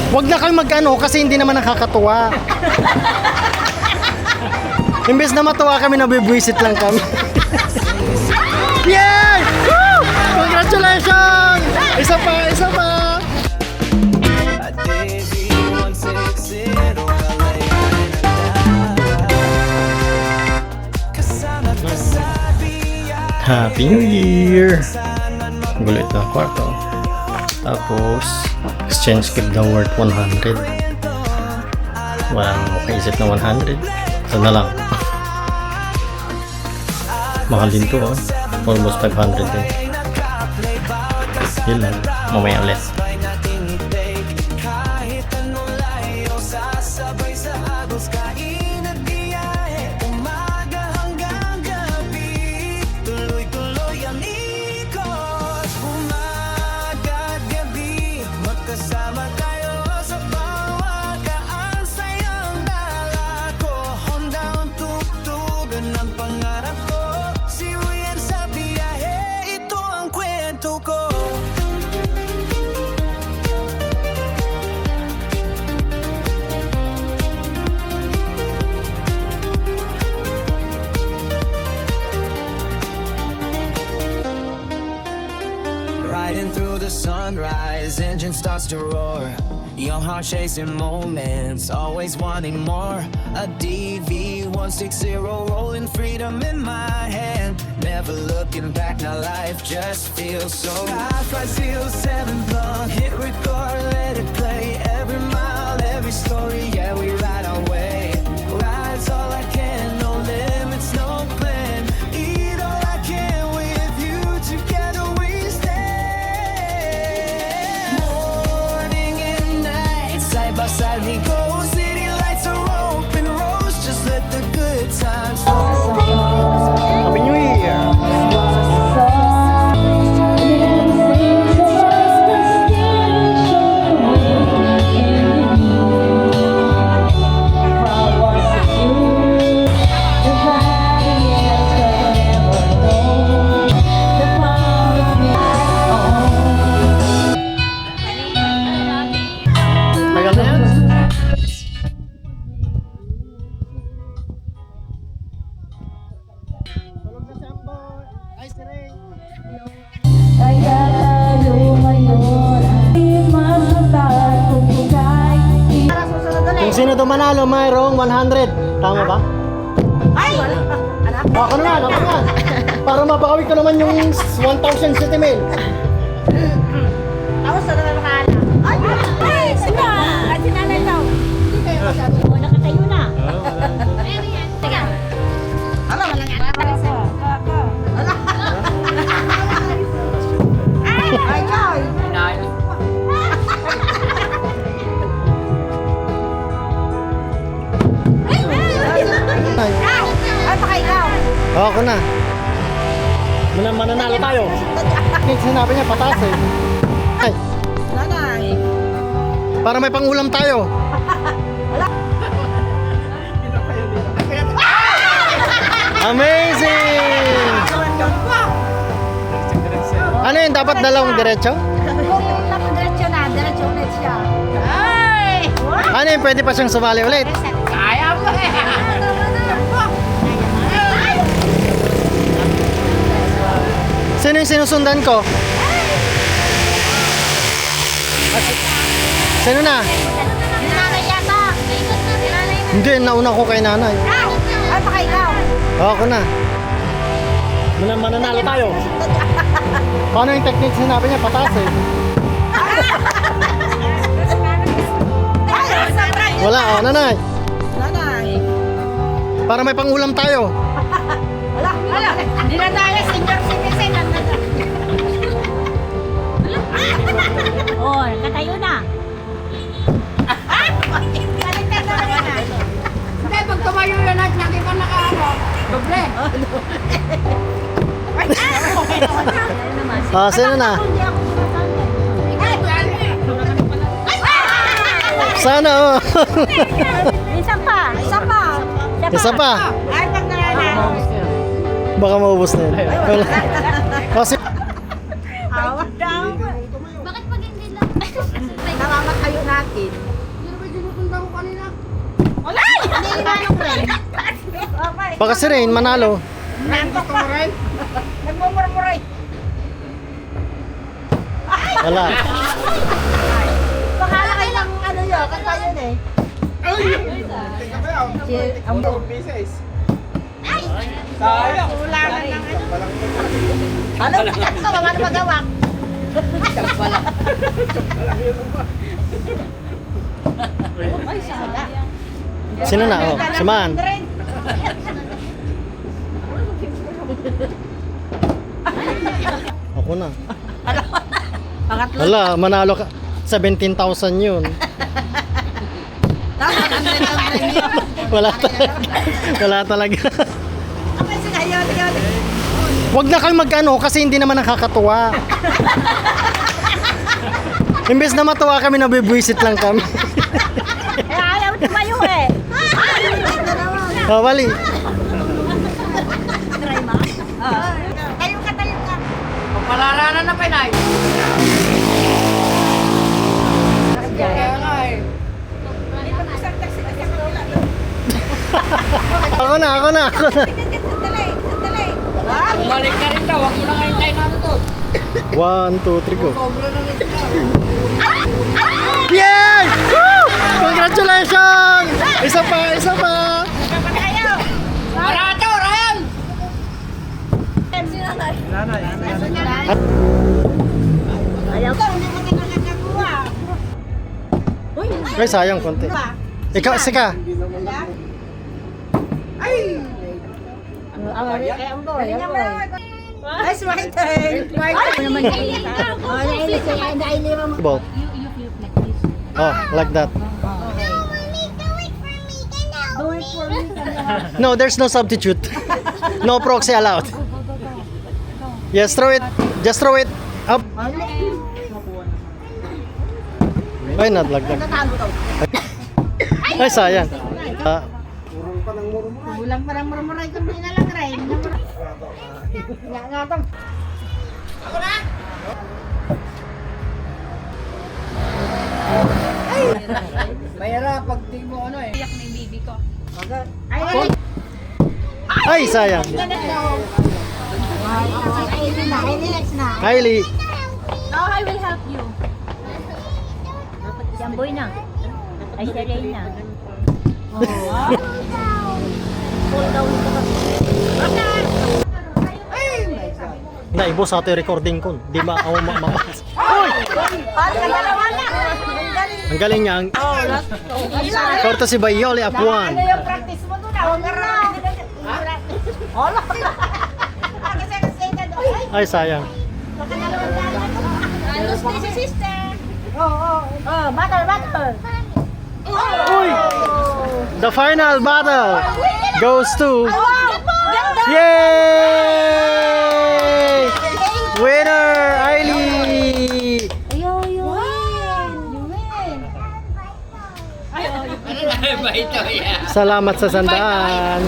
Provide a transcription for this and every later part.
Huwag na kang mag-ano kasi hindi naman nakakatuwa. Imbes na matuwa kami, nabibwisit lang kami. Yay! Woo! Congratulations! Isa pa, isa pa! Happy New Year! Gulo ito, kwarto. Tapos, exchange gift daw worth 100. Walang makaisip na 100. Ito na lang. Mahal din to, oh. Almost 500 din. Yun lang. Mamaya ulit. Riding through the sunrise, engine starts to roar. Young heart chasing moments, always wanting more. A DV160 rolling freedom in my hand. Never looking back, now life just feels so right. 507 plug, hit record, let it play. Every mile, every story, yeah, we ride our way. Ride's all I can, no limits, no plan. Eat all I can with you, together we stand. Morning and night, side by side we go. City lights are open roads, just let the good times flow. Happy New Year! Tagal na yan. Kaya tayo ngayon ay masasal kung bugay. Kung sino to manalo, mayroong 100. Tama ba? Ay! Anak! Ako naman, ako naman. Para mapakawin ko naman yung 1,000 centimen. Tapos na naman makaanak. Ay! Ay! Sila! Ay, sinanay daw. Hindi kayo masyado. O, nakatayo na. Teka. Ano, walang yan. Wala. Ay! Ay! Ay! Ay, Ay, baka ikaw. ako na. Mananalo tayo. Sinabi niya, pataas eh. Ay, Nanay. para may pangulam tayo. Amazing! Ano yun? Dapat dalawang diretso? Kung napadiretso na, diretso ulit siya. Ay! Ano yun? Pwede pa siyang sumali ulit? Kaya mo eh! Sino yung sinusundan ko? Sino na? Nanay yata! Hindi, nauna ko kay nanay. Ay, baka ikaw! Ako na. Mananalo tayo. Paano yung technique sinabi niya? Pataas eh. Wala, oh, nanay. Nanay! Para may pangulam tayo. Wala! Wala! Hindi na tayo senior citizen. Oh, katayo na. Baliktad na naman na. Hindi, pag tumayo yun at nakita nakaano, doble. Ah, sino na? Hindi ako sumasali. Sana oh. Isa pa! Isa pa! Isa pa. Ay, pag nananalo. Baka maubos na yun. Wala. Kasi Awat daw. Bakit pag hindi lang? Namamatayo na. akin. Hindi na ba sinutunda ko kanina? Wala! Hindi manong rin. Okay. Baka si Rain manalo. Nantok pa. Nagmumurmuray. Wala. Bakala kayo ng ano yun, kanta yun eh. Si Ambo. Ay! Sayang! Kulangan ng ano. Ano? Patat ko, mga ano magawak? Ay, sada. Sino na? Oh, si Man. Ako na. Pangatlo. Wala, manalo ka. 17,000 yun. Tama, ang yun. Wala talaga. Wala talaga. Ako yung sinayon, yun. Huwag na kang mag-ano kasi hindi naman nakakatuwa. Imbes na matuwa kami, nabibwisit lang kami. Eh, ayaw tumayo eh. Oh, Wali. Try mo? Tayo ka, tayo ka. Palaranan na pinay. Kaya nga eh. Ako na. Sandali. Bumalik ka rin daw. Huwag mo na ngayon tayo natin to. 1, 2, 3, go. Sobra na rin sila. Yay! Woo! Congratulations! Isa pa! Marato, Ryan! Ayaw ka, hindi mo kinakagawa. Uy, Ay, sayang konti. Ikaw, sika. ay, ang boy. Ay, smart time. Ay, naman yun. Oh, nailip mo. Ball. Oh, like that. Do it for me. No, there's no substitute. No proxy allowed. Yes, throw it. Just throw it up. Why not like that? Natago daw. Ay, sayang. Kulang parang murmuray kung di na lang, Ray. Nga tong. Mayara pag di mo ano eh. Ay, Ay, sayang. relax na. Kylie. No, I will help you. Jamboy na. Ay, si Ray na. Pull down ko kasi. Naibo sa ato yung recording ko. Di ba ako mamas? Uy! Ang galing niya. Courtesy by Yoli Apuan. Ano yung practice mo doon? Huwag ka na. Hola. Kasi Ay, sayang. Alos ni si sister. Oh, battle. Uy! The final battle goes to... Yay! Winner, Ailey! You win. Salamat sa sandaan.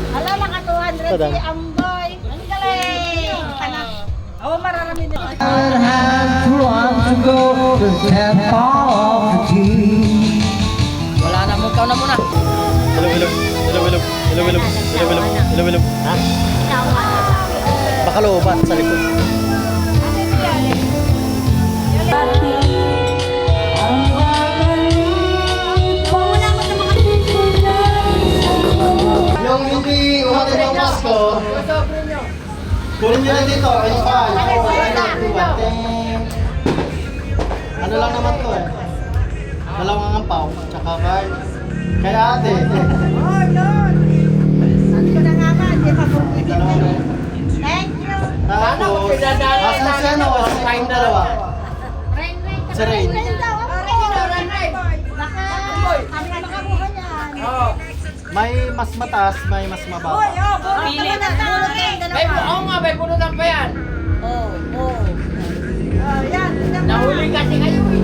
Hala, naka 200 Tadam. si Amboy. Ang galing. Oo, mararami din. Wala na, magkaw na muna. Hello. Ha? Baka loobat sa likod. Yung hindi umatin ng Pasko, kunin nyo lang dito. Ayun pa. Ano lang naman to eh. Dalawang ampaw, tsaka kay ate. Sabi ko na nga ba, hindi pa kumpitin. Thank you. Tapos, asan si ano? Yung dalawa. Si Rain. Baka, kami makabuha niyan. May mas mataas, may mas mababa. Pili. May punutan pa yan. Yan. Nahuli kasi kayo eh.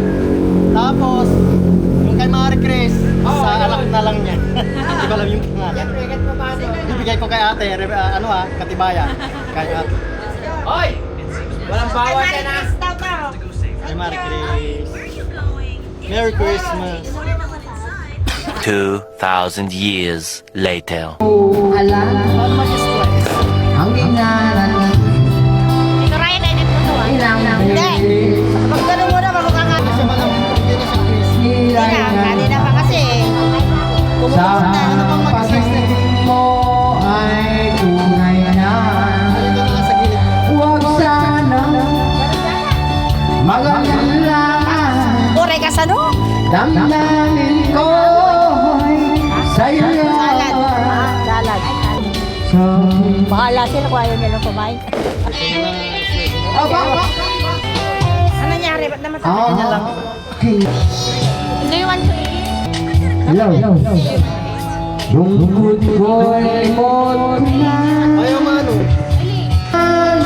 Tapos, yung kay Marie Chris, sa alak na lang niya. Hindi ko alam yung pangalan. Siyempre, kahit pa paano. Bibigay ko kay ate, Katibaya. Kay ate. Hoy! Walang bawas yan ah. Kay Marie Chris. Merry Christmas. 2,000 years later. Ang ginanan Ito Ryan, edit mo to ah. ilang Pag ganun mo na, magkakanga. Hindi na, kanina pa kasi. sa Kumukunta, ano pang pag-ibig mo ay tunay na. Huwag sana mag-alala. Oray ka sa no? Damdamin ko sa'yo Salad. Salad. sa Bahala sila kung ayaw nilang kumain. aba Ano nangyari? Ba't naman sa kanya lang? aking Do you want to eat? hello lungkot ko'y limot na. Ayaw mano.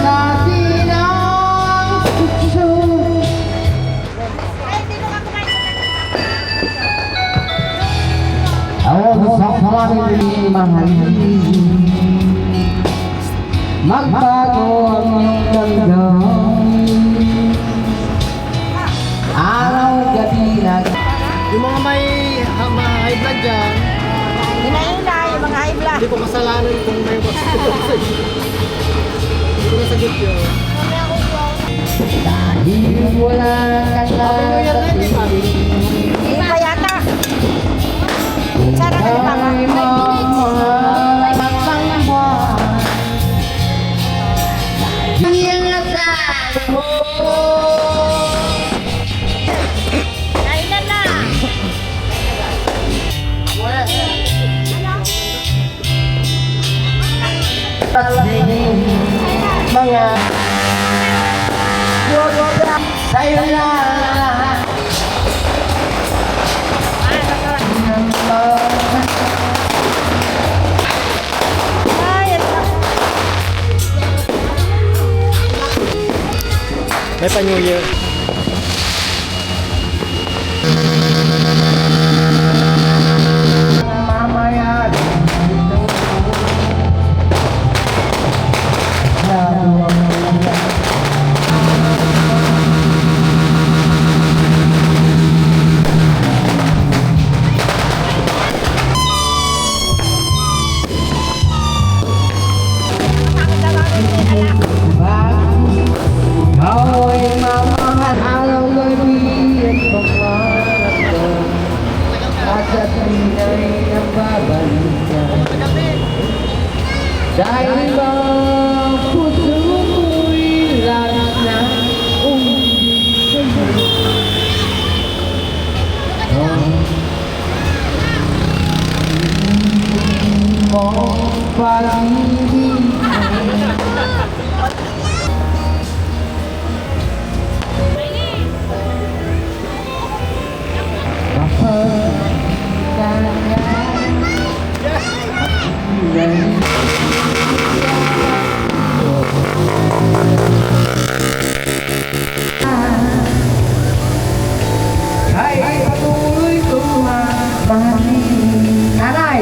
Natin ang puso. Ang sakaling mahalin, magbago ang iyong damdamin. Araw-gabi na Yung mga may high blood dyan, Hinaina, yung mga high blood. hindi ko kasalanan kung may masakit. Hindi ko nasagot yun. dahil wala kang natatin. Hindi pa yata. Sana ka ni Mama. Ay mahal ang buwan. Ingatan mo. Kainan na! Mga sa'yo na lahat ng May pa New Year. mamaya ikaw ay mamahal araw-gabi at pangarap ko. At sa tunay na babalikan. Dahil ba puso mo'y lahat na umbig mo pag-ibig ay patuloy kong mahalin. Nanay!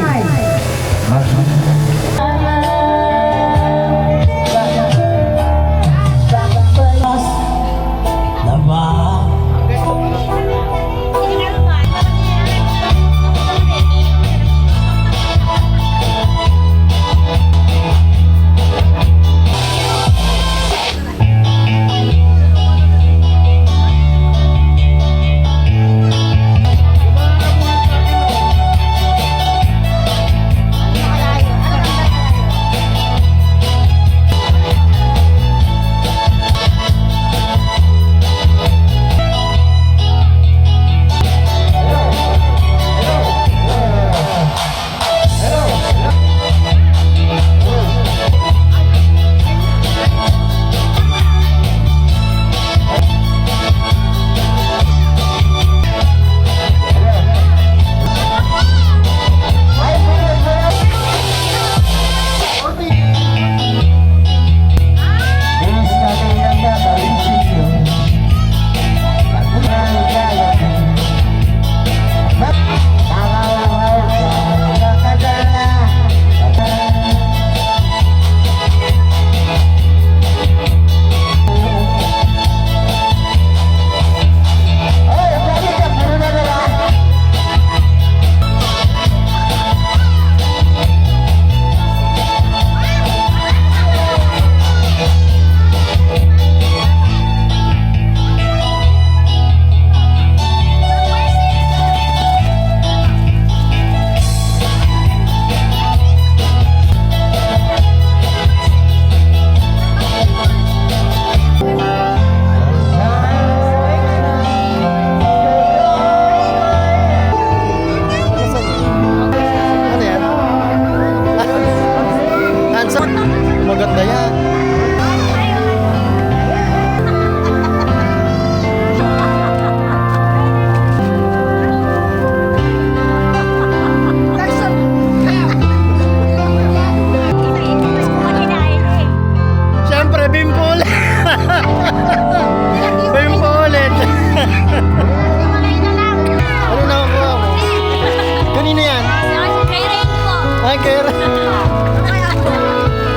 Anchor.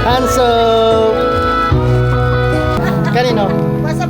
Handsome. Kanino? Basta